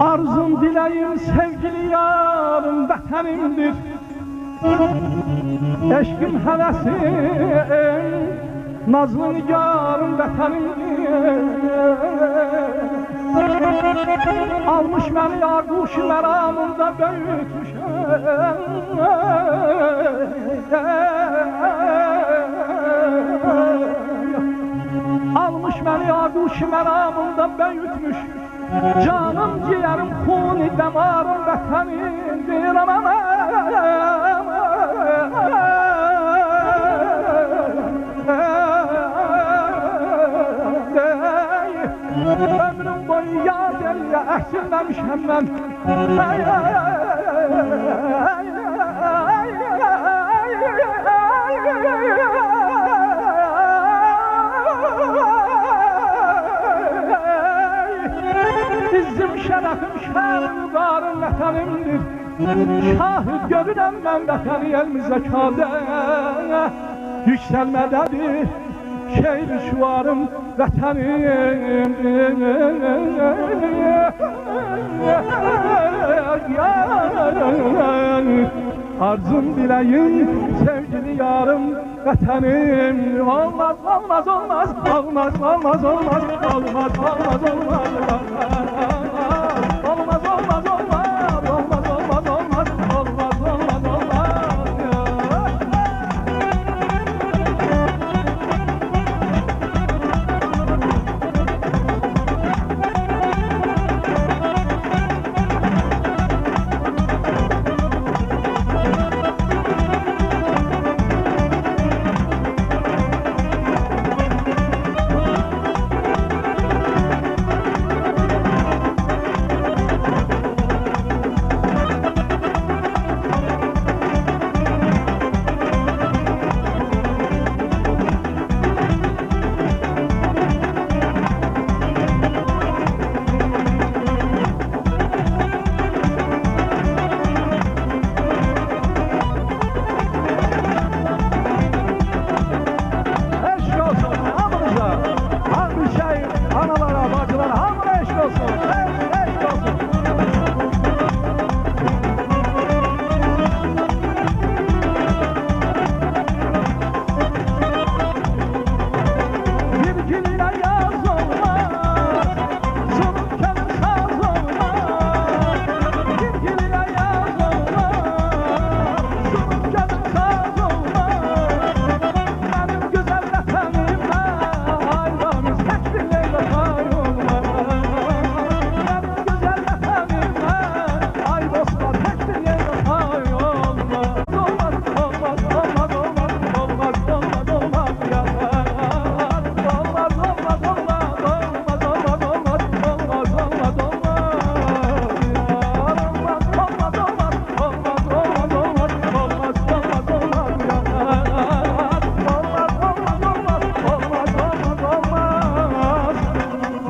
Arzum dileğim sevgili yarım vətənimdir. Eşkim həvəsim nazlı nigarım vətənimdir. Almış məni yağuş məramında böyütmüşəm. Almış məni yağuş məramında böyütmüş. Canım ciğerim xuni damarım vətənimdir. Ömrüm boyu yad ellə əksilməmişəm mən. İzzim şərəfim şəhərim qarım vətənimdir. Şahid görürəm mən vətəni elmizə kadə. Yüksəlmədədir şehir şuarım vətənimdir. Arzum diləyim sevgili yarım vətənim. Olmaz, olmaz, olmaz, olmaz, olmaz, olmaz, olmaz, olmaz, olmaz.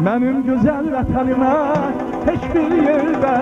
Benim güzel vətənimə heç bir yerdə